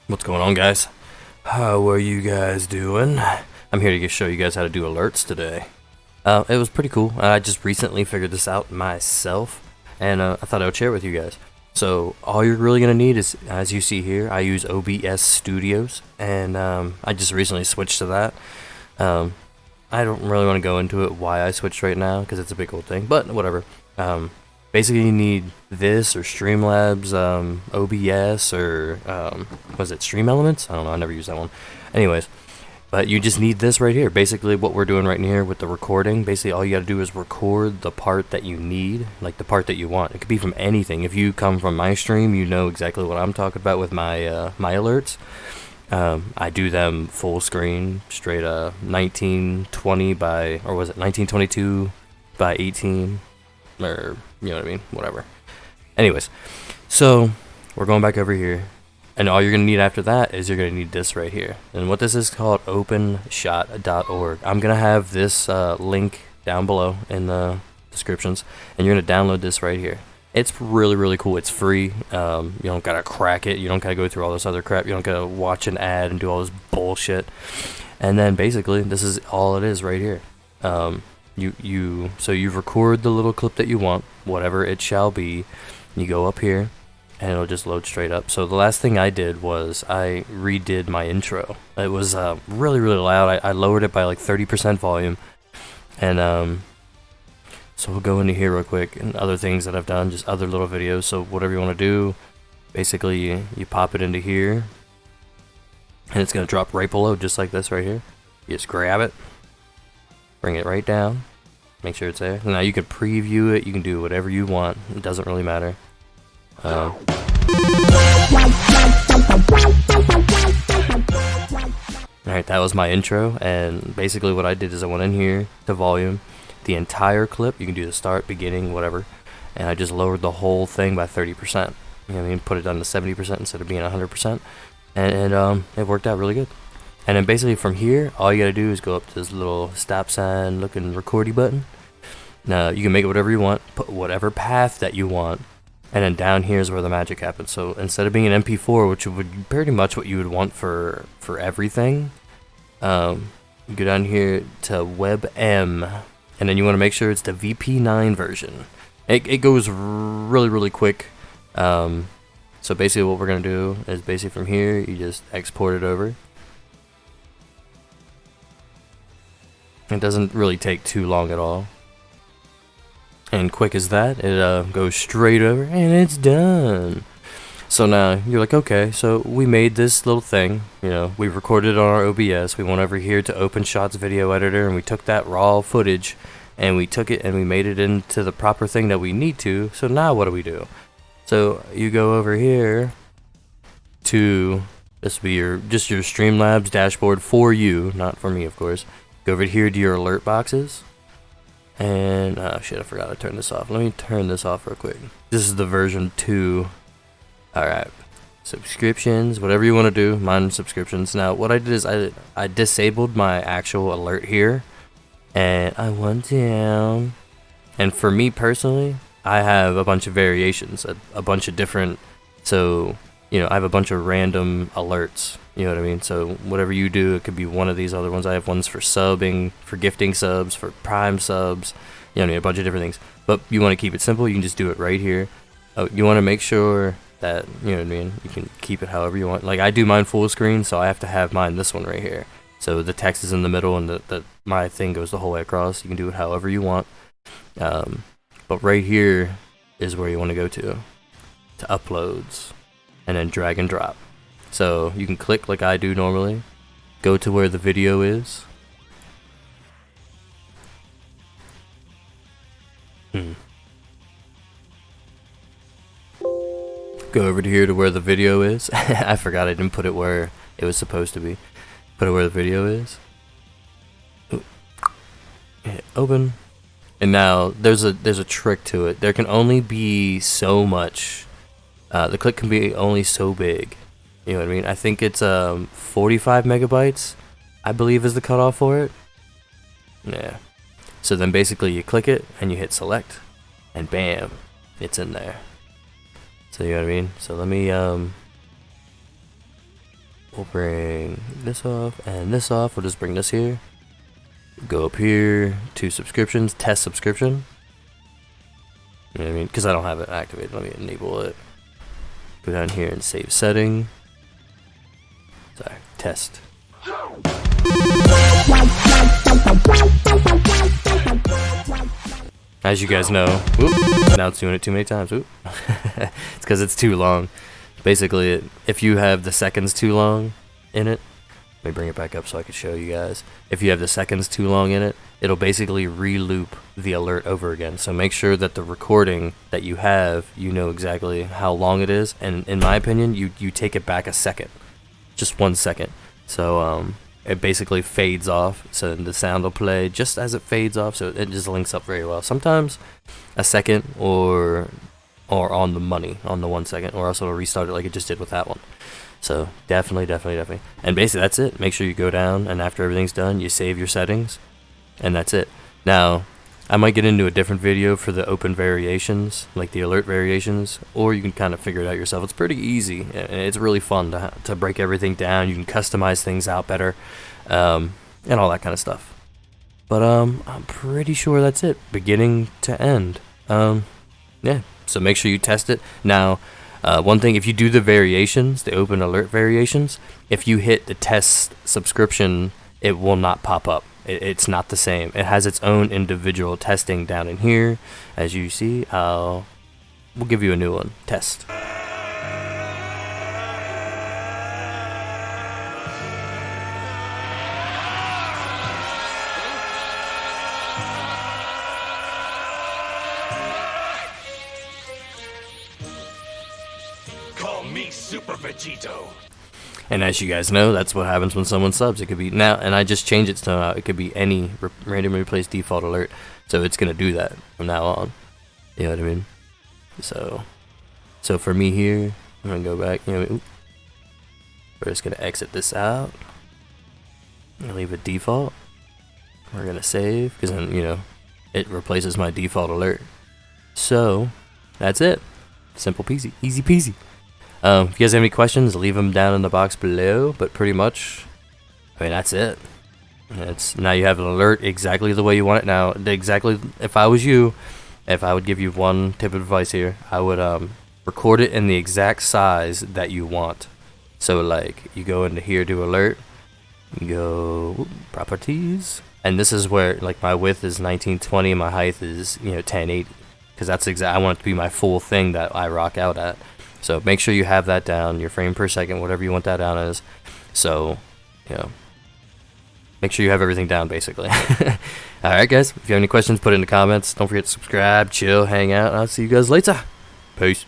What's going on, guys? How are you guys doing? I'm here to show you guys how to do alerts today. It was pretty cool. I just recently figured this out myself, and I thought I would share it with you guys. So all you're really gonna need is, as you see here, I use OBS Studios, and I just recently switched to that. I don't really want to go into it why I switched right now because it's a big old thing, but whatever. Basically, you need this or Streamlabs, OBS, or was it Stream Elements? I don't know. I never used that one. Anyways, but you just need this right here. Basically, what we're doing right here with the recording, basically all you got to do is record the part that you need, like the part that you want. It could be from anything. If you come from my stream, you know exactly what I'm talking about with my my alerts. I do them full screen, straight 1920 by, or was it 1922 by 18, or you know what I mean, whatever. Anyways, so we're going back over here, and all you're gonna need after that is you're gonna need this right here. And what this is called, openshot.org. I'm gonna have this link down below in the descriptions, and you're gonna download this right here. It's really cool. It's free. You don't gotta crack it. You don't gotta go through all this other crap. You don't gotta watch an ad and do all this bullshit. And then basically, this is all it is right here. So you record the little clip that you want, whatever it shall be. You go up here, and it'll just load straight up. So the last thing I did was I redid my intro. It was really loud. I lowered it by like 30% volume, and so we'll go into here real quick and other things that I've done, just other little videos. So whatever you want to do, basically you pop it into here, and it's gonna drop right below, just like this right here. You just grab it, bring it right down, make sure it's there. Now you can preview it, you can do whatever you want, it doesn't really matter. Alright, that was my intro, and basically what I did is I went in here to volume, the entire clip, you can do the start, beginning, whatever, and I just lowered the whole thing by 30%. You know what I mean? Put it down to 70% instead of being 100%, and it worked out really good. And then basically from here, all you gotta do is go up to this little stop sign looking recordy button. Now you can make it whatever you want, put whatever path that you want, and then down here is where the magic happens. So instead of being an MP4, which would be pretty much what you would want for everything, you go down here to WebM, and then you want to make sure it's the VP9 version. It goes really quick. So basically what we're gonna do is basically from here you just export it over. It doesn't really take too long at all, and quick as that, it goes straight over and it's done. So now you're like, okay, so we made this little thing, you know, we recorded it on our OBS, we went over here to OpenShot's video editor, and we took that raw footage and we took it and we made it into the proper thing that we need to. So now what do we do? So you go over here to, this will be your Streamlabs dashboard for you, not for me of course. Go over here to your alert boxes, and oh shit, I forgot to turn this off. Let me turn this off real quick. This is the version 2. Alright, subscriptions, whatever you want to do, mine subscriptions. Now what I did is I disabled my actual alert here, and I went down, and for me personally, I have a bunch of variations, a bunch of different, so you know, I have a bunch of random alerts, you know what I mean? So whatever you do, it could be one of these other ones. I have ones for subbing, for gifting subs, for prime subs, you know what I mean, a bunch of different things. But you want to keep it simple, you can just do it right here. You want to make sure that, you know what I mean, you can keep it however you want. Like I do mine full screen, so I have to have mine this one right here. So the text is in the middle and my thing goes the whole way across. You can do it however you want. But right here is where you want to go to uploads, and then drag and drop. So you can click like I do normally, go to where the video is. Go over to here to where the video is. I forgot I didn't put it where it was supposed to be. Put it where the video is. Hit open. And now there's a trick to it. There can only be so much. The clip can be only so big. You know what I mean? I think it's 45 megabytes, I believe, is the cutoff for it. Yeah. So then basically you click it and you hit select, and bam, it's in there. So you know what I mean? So let me We'll bring this off and this off. We'll just bring this here. Go up here to subscriptions, test subscription. You know what I mean? Because I don't have it activated. Let me enable it. Go down here and save setting. Sorry, test. As you guys know, now it's doing it too many times. It's because it's too long. Basically, if you have the seconds too long in it, let me bring it back up so I can show you guys. If you have the seconds too long in it, it'll basically re-loop the alert over again. So make sure that the recording that you have, you know exactly how long it is. And in my opinion, you take it back a second, just 1 second. So it basically fades off. So the sound will play just as it fades off. So it just links up very well. Sometimes a second or on the money on the 1 second, or else it'll restart it like it just did with that one. So definitely. And basically that's it. Make sure you go down, and after everything's done, you save your settings, and that's it. Now, I might get into a different video for the open variations, like the alert variations, or you can kind of figure it out yourself. It's pretty easy, and it's really fun to break everything down. You can customize things out better, and all that kind of stuff. But I'm pretty sure that's it, beginning to end. Yeah. So make sure you test it. Now, one thing, if you do the variations, the open alert variations, if you hit the test subscription, it will not pop up. It's not the same. It has its own individual testing down in here. As you see, we'll give you a new one. Test. Call me Super Vegito. And as you guys know, that's what happens when someone subs. It could be now, and I just changed it to it could be any randomly replace default alert. So it's gonna do that from now on. You know what I mean? So for me here, I'm gonna go back. You know, we're just gonna exit this out and leave it default. We're gonna save because then it replaces my default alert. So that's it. Simple peasy, easy peasy. If you guys have any questions, leave them down in the box below. But pretty much, I mean, that's it. Now you have an alert exactly the way you want it. Now, if I was you, if I would give you one tip of advice here, I would record it in the exact size that you want. So like, you go into here to alert, you go properties, and this is where like my width is 1920, my height is 1080, because that's I want it to be my full thing that I rock out at. So make sure you have that down, your frame per second, whatever you want that down as. So, make sure you have everything down, basically. Alright, guys. If you have any questions, put it in the comments. Don't forget to subscribe, chill, hang out, and I'll see you guys later. Peace.